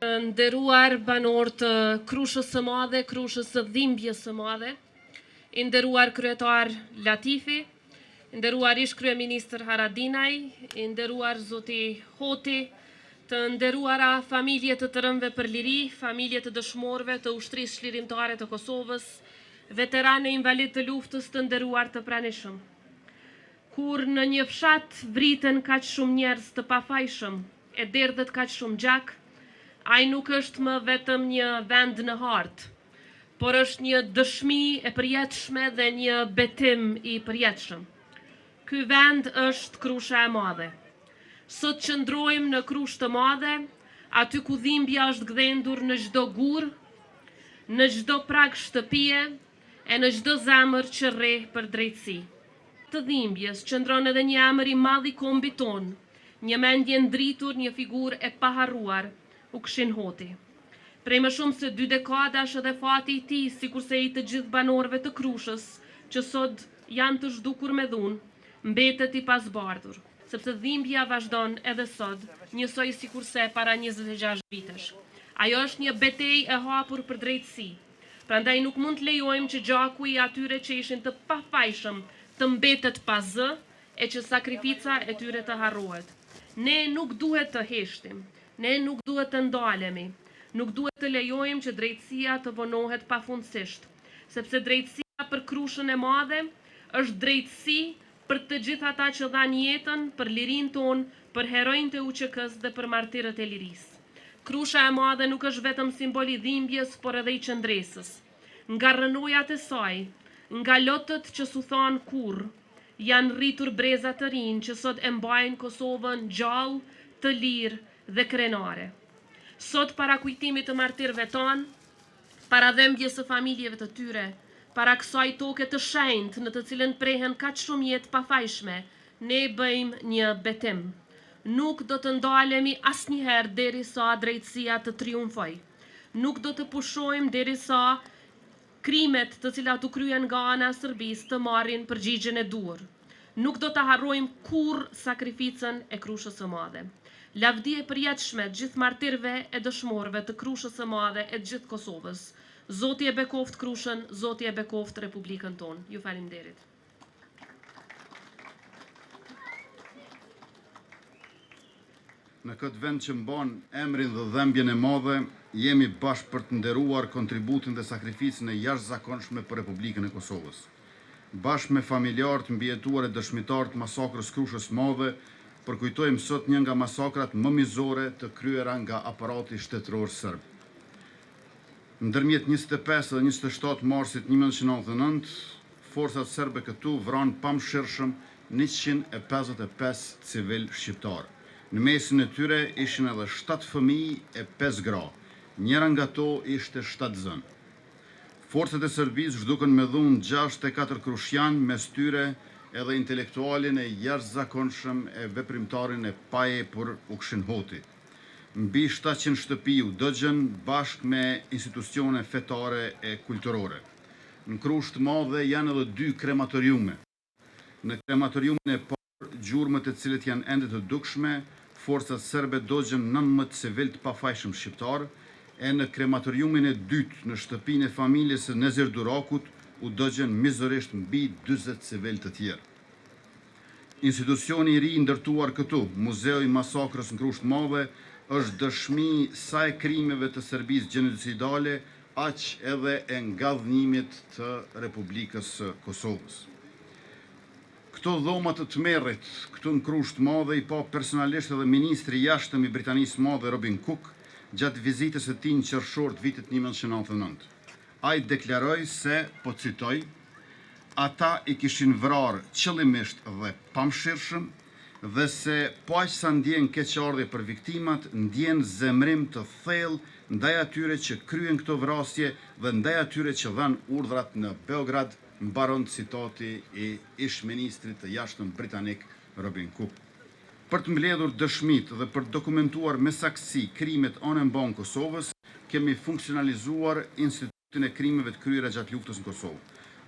Nderuar banor të Krushës së Madhe, Krushës së Dhimbjes së Madhe, i nderuar kryetar Latifi, i nderuar ish kryeministër Haradinaj, i nderuar zoti Hoti, të nderuara familje të të rënve për liri, familje të dëshmorëve të ushtrisë çlirimtare të Kosovës, veteranë invalid të luftës të nderuar të pranishëm. Kur në një fshat vriten kaq shumë njerëz të pafajshëm, e derdhet kaq shumë gjak, ai nuk është më vetëm një vend në hartë, por është një dëshmi e përjetshme dhe një betim i përjetshëm. Ky vend është Krusha e Madhe. Sot qëndrojmë në Krushë të Madhe, aty ku dhimbja është gdhendur në çdo gur, në çdo prag shtëpie e në çdo zemër që rreh për drejtësi. Të dhimbjes qëndron edhe një emër i madh i kombit ton, një mendje ndritur, një figurë e paharruar, Ukshin Hoti. Prej më shumë se 2 dekadash edhe fati i tij, sikurse i të gjithë banorëve të Krushës, që sot janë të zhdukur me dhunë, mbetet i pasbardhur, sepse dhimbja vazhdon edhe sot, njësoj sikurse para 26 vitesh. Ajo është një betejë e hapur për drejtësi. Prandaj nuk mund të lejojmë që gjaku i atyre që ishin të pafajshëm të mbetet pa zë e që sakrifica e tyre të harrohet. Ne nuk duhet të heshtim. Ne nuk duhet të ndalemi, nuk duhet të lejojmë që drejtësia të vonohet pafundësisht, sepse drejtësia për Krushën e Madhe është drejtësi për të gjithë ata që dhanë jetën për lirinë tonë, për heronjtë e UÇK-s dhe për martirët e lirisë. Krusha e Madhe nuk është vetëm simbol i dhimbjes, por edhe i qëndresës. Nga rrënojat e saj, nga lotët që s'u thon kurrë, janë rritur breza të rinj që sot e mbajnë Kosovën gjallë, të lirë dhe krenare. Sot para kujtimit të martirëve tonë, para dhembjes së familjeve të tyre, para kësaj toke të shenjtë në të cilën prehen kaq shumë jetë pafajshme, ne bëjmë një betim. Nuk do të ndalemi asnjëherë derisa drejtësia të triumfojë. Nuk do të pushojmë derisa krimet të cilat u kryen nga ana e Serbisë të marrin përgjigjen e duhur. Nuk do të harrojmë kurrë sakrificën e Krushës së Madhe. Lavdi e përjetshme gjithë martirëve e dëshmorëve të Krushës së Madhe e gjithë Kosovës. Zoti e bekoft Krushën, Zoti e bekoft Republikën tonë. Ju faleminderit. Në këtë vend që mban emrin dhe dhembjen e madhe, jemi bashkë për të nderuar kontributin dhe sakrificën e jashtëzakonshme për Republikën e Kosovës. Bashkë me familjarët, mbijetuar e dëshmitar të masakrës Krushës Madhe, përkujtojmë sot një nga masakrat më mizore të kryera nga aparati shtetëror serb. Ndërmjet 25 dhe 27 marsit 1999, forcat serbe këtu vranë pamshirshëm 155 civil shqiptar. Në mesin e tyre ishin edhe 7 fëmijë e 5 gra. Njëra nga to ishte 7 zën. Forcat e Serbisë zhdukën me dhunë 64 krushjan, mes tyre edhe intelektualin e jashtëzakonshëm e veprimtarin e paje për Ukshin Hoti. Mbi 700 shtëpi u dëgjën bashkë me institucione fetare e kulturore. Në Krushë të Madhe janë edhe 2 krematoriume. Në krematoriumin e parë, gjurmët e cilët janë ende të dukshme, forcat serbe dëgjën 19 civil të pafajshëm shqiptar, e në krematoriumin e dytë, në shtëpinë e familjes së Nezir Durakut, u dëgjën mizorisht mbi 40 civil të tjerë. Institucioni i ri ndërtuar këtu, Muzeu i Masakrës në Krushë të Madhe, është dëshmi sa e krimeve të Serbisë gjenocidale, aq edhe e ngadhnimit të Republikës së Kosovës. Këto dhoma të tmerrit këtu në Krushë të Madhe i pa personalisht edhe ministri i jashtëm i Britanisë së Madhe Robin Cook gjatë vizitës së tij në qershor të vitit 1999. Ai deklaroi se, po citoj, ata i kishin vrarë qëllimisht dhe pamshirshëm dhe se po aq sa ndjen keqardhje për viktimat, ndjen zemrim të thellë ndaj atyre që kryen këto vrasje dhe ndaj atyre që dhanë urdhrat në Beograd, mbaron citati i ish-ministrit të jashtëm britanik Robin Cook. Për të mbledhur dëshmitë dhe për të dokumentuar me saktësi krimet anë mban Kosovës, kemi funksionalizuar e krimeve të kryera gjatë luftës në Kosovë.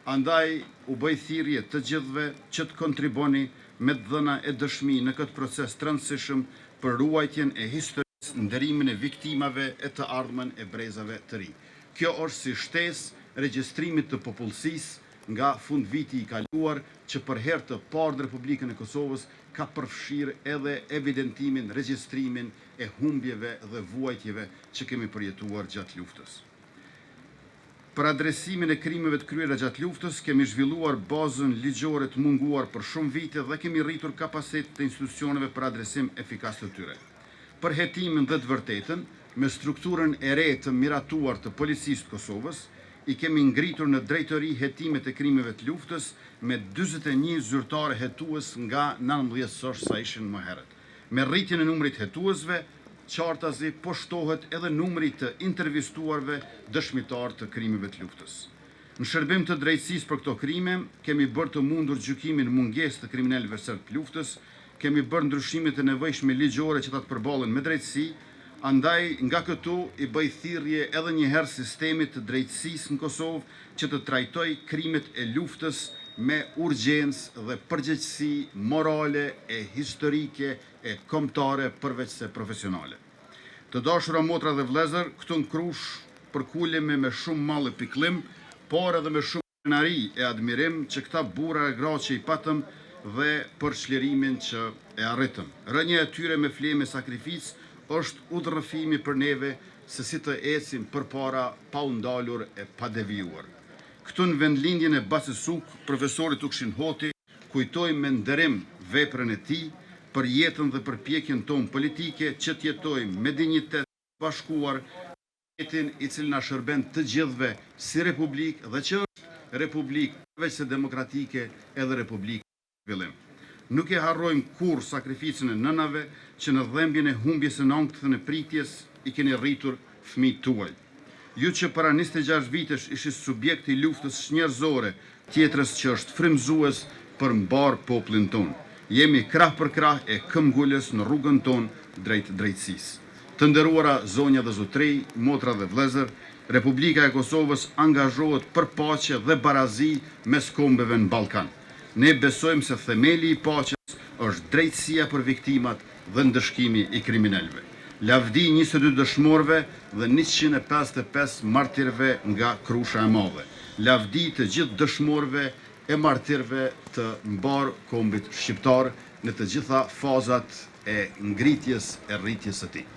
Andaj u bëj thirrje të gjithëve që të kontriboni me dhëna e dëshmi në këtë proces të rëndësishëm për ruajtjen e historisë nderimin e viktimave e të ardhmen e brezave të ri. Kjo është si shtesë regjistrimit të popullsisë nga fund viti i kaluar që për herë të parë në Republikën e Kosovës ka përfshirë edhe evidentimin, regjistrimin e humbjeve dhe vuajtjeve që kemi përjetuar gjatë luftës. Për adresimin e krimeve të kryera gjatë luftës, kemi zhvilluar bazën ligjore të munguar për shumë vite dhe kemi rritur kapacitet të institucioneve për adresim efikas të tyre. Për hetimin dhe të vërtetën, me strukturën e re të miratuar të policisë të Kosovës, i kemi ngritur në drejtori hetimet e krimeve të luftës me 41 zyrtare hetues nga 19 sosh sa ishin më herët. Me rritjen e numrit hetuesve, qartazi po shtohet edhe numri të intervistuarve dëshmitar të krimeve të luftës. Në shërbim të drejtësisë për këto krime, kemi bërë të mundur gjykimin mungesë të kriminalëve sërt të luftës, kemi bërë ndryshimet e nevojshme ligjore që ta të përballen me drejtësi, andaj nga këtu i bëj thirrje edhe një herë sistemit të drejtësisë në Kosovë që të trajtoj krimet e luftës me urgjencë dhe përgjegjësi morale e historike e kombëtare përveç se profesionale. Të dashura motra dhe vëllezër, këtu në Krush përkulemi me shumë mall e pikëllim, por edhe me shumë krenari e admirim që këta burra e gra që i patëm dhe për çlirimin që e arritëm. Rënja e tyre me fleme sakrificë është udhërrëfimi për neve se si të ecim përpara pa u ndalur e pa devijuar. Këtu në vendlindjen e Basesuk, profesorit Ukshin Hoti, kujtojmë me nderim veprën e tij për jetën dhe përpjekjen tonë politike që t'jetojmë me dinjitet bashkuar jetin i cili na shërben të gjithëve si republikë dhe që është republikë përveç se demokratike edhe republikë zhvillim. Nuk e harrojmë kur sakrificën e nënave që në dhembjen e humbjes së nënkët dhe në pritjes i keni rritur fëmijët tuaj. Ju që para 26 vitesh ishi subjekt i luftës njerëzore, tjetrës që është frymëzues për mbar popullin ton. Jemi krah për krah e këmbgulës në rrugën ton drejt drejtësisë. Të nderuara zonja dhe zotëri, motra dhe vëllezër, Republika e Kosovës angazhohet për paqe dhe barazi mes kombeve në Ballkan. Ne besojmë se themeli i paqes është drejtësia për viktimat dhe ndëshkimi i kriminalëve. Lavdi 22 dëshmorëve dhe 155 martirëve nga Krusha e Madhe. Lavdi të gjithë dëshmorëve e martirëve të mbar kombit shqiptar në të gjitha fazat e ngritjes e rritjes së tij.